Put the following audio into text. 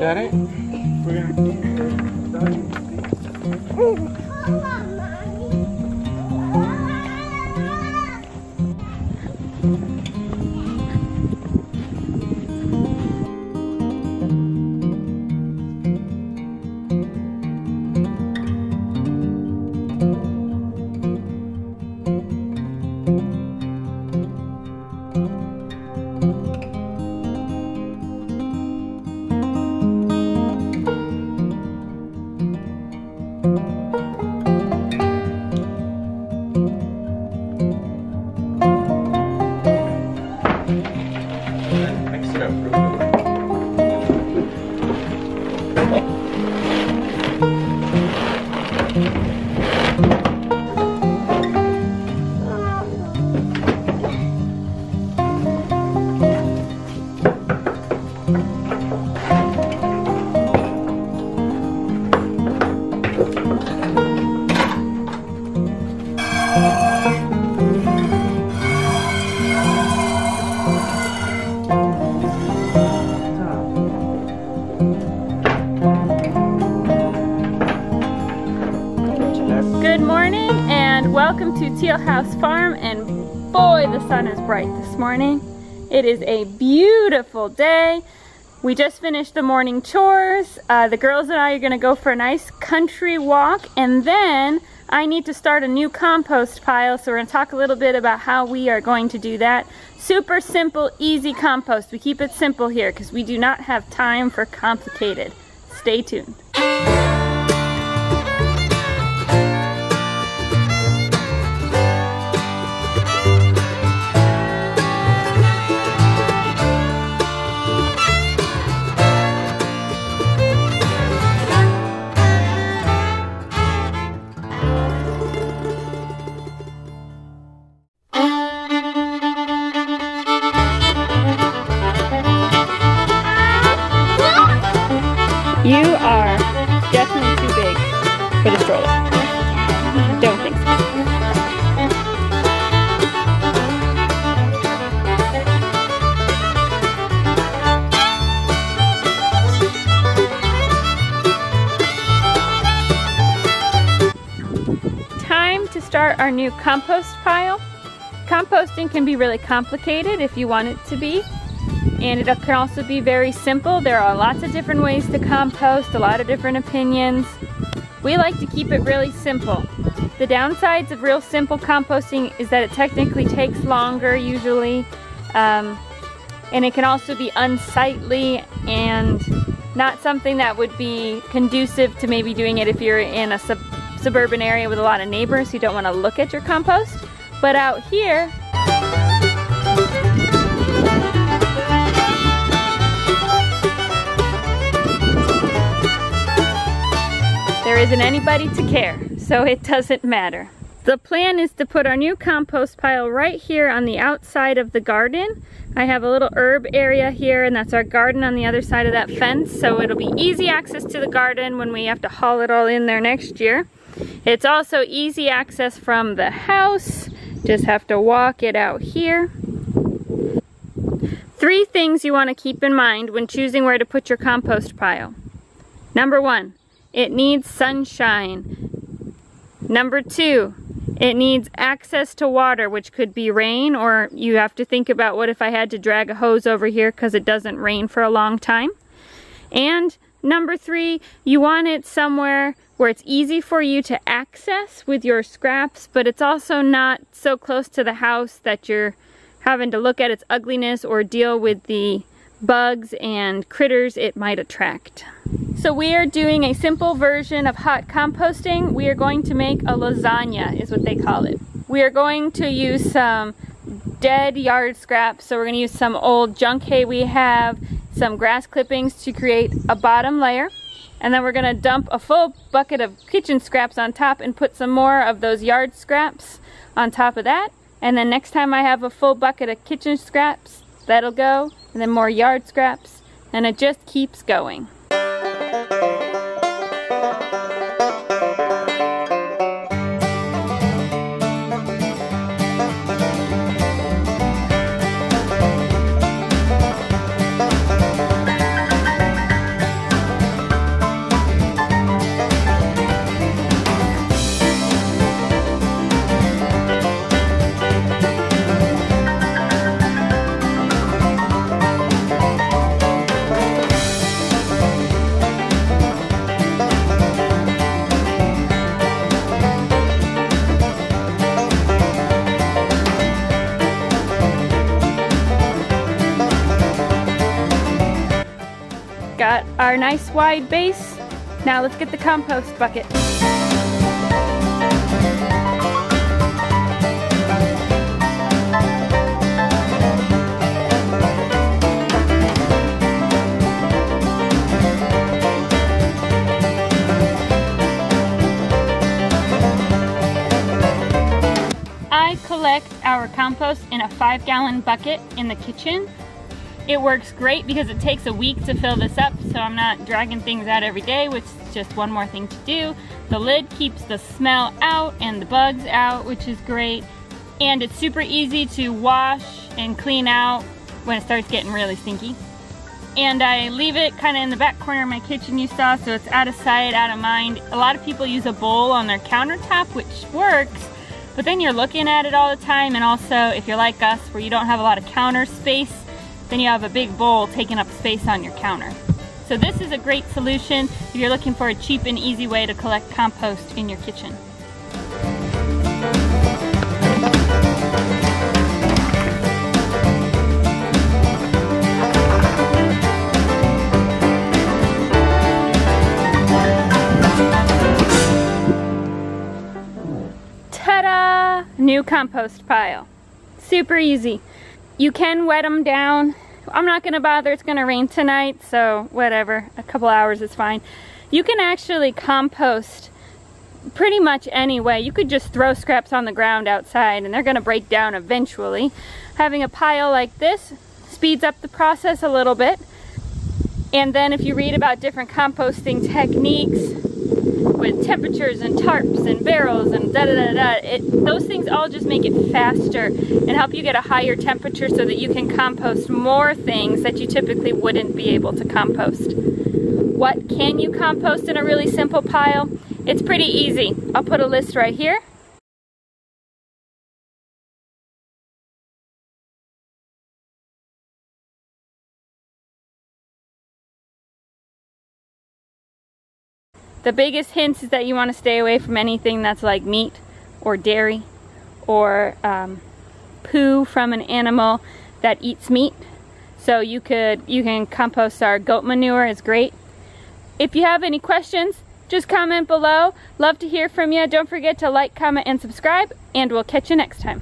Got it? We're gonna welcome to Teal House Farm, and boy, the sun is bright this morning. It is a beautiful day. We just finished the morning chores. The girls and I are going to go for a nice country walk, and then I need to start a new compost pile, so we're going to talk a little bit about how we are going to do that. Super simple, easy compost. We keep it simple here because we do not have time for complicated. Stay tuned. You are definitely too big for the stroller. Don't think so. Time to start our new compost pile. Composting can be really complicated if you want it to be. And it can also be very simple. There are lots of different ways to compost, a lot of different opinions. We like to keep it really simple. The downsides of real simple composting is that it technically takes longer usually, and it can also be unsightly and not something that would be conducive to maybe doing it if you're in a suburban area with a lot of neighbors who don't want to look at your compost. But out here, there isn't anybody to care, so it doesn't matter. The plan is to put our new compost pile right here on the outside of the garden. I have a little herb area here, and that's our garden on the other side of that fence, so it'll be easy access to the garden when we have to haul it all in there next year. It's also easy access from the house. Just have to walk it out here. 3 things you want to keep in mind when choosing where to put your compost pile. Number 1, it needs sunshine. Number 2, it needs access to water, which could be rain, or you have to think about what if I had to drag a hose over here because it doesn't rain for a long time. And number 3, you want it somewhere where it's easy for you to access with your scraps, but it's also not so close to the house that you're having to look at its ugliness or deal with the bugs and critters it might attract. So we are doing a simple version of hot composting. We are going to make a lasagna, is what they call it. We are going to use some dead yard scraps. So we're going to use some old junk hay we have, some grass clippings to create a bottom layer. And then we're going to dump a full bucket of kitchen scraps on top and put some more of those yard scraps on top of that. And then next time I have a full bucket of kitchen scraps, that'll go. And then more yard scraps. And it just keeps going. got our nice wide base. Now let's get the compost bucket. I collect our compost in a 5-gallon bucket in the kitchen. It works great because it takes a week to fill this up, so I'm not dragging things out every day, which is just one more thing to do. The lid keeps the smell out and the bugs out, which is great. And it's super easy to wash and clean out when it starts getting really stinky. And I leave it kind of in the back corner of my kitchen, you saw, so it's out of sight, out of mind. A lot of people use a bowl on their countertop, which works, but then you're looking at it all the time, and also if you're like us where you don't have a lot of counter space, then you have a big bowl taking up space on your counter. So this is a great solution if you're looking for a cheap and easy way to collect compost in your kitchen. Ta-da! New compost pile. Super easy. You can wet them down. I'm not going to bother, it's going to rain tonight, so whatever, a couple hours is fine. You can actually compost pretty much any way. You could just throw scraps on the ground outside and they're going to break down eventually. Having a pile like this speeds up the process a little bit. And then if you read about different composting techniques with temperatures and tarps and barrels and those things all just make it faster and help you get a higher temperature so that you can compost more things that you typically wouldn't be able to compost. What can you compost in a really simple pile? It's pretty easy. I'll put a list right here. The biggest hint is that you want to stay away from anything that's like meat or dairy or poo from an animal that eats meat. So you can compost our goat manure, is great. If you have any questions, just comment below. Love to hear from you. Don't forget to like, comment, and subscribe, and we'll catch you next time.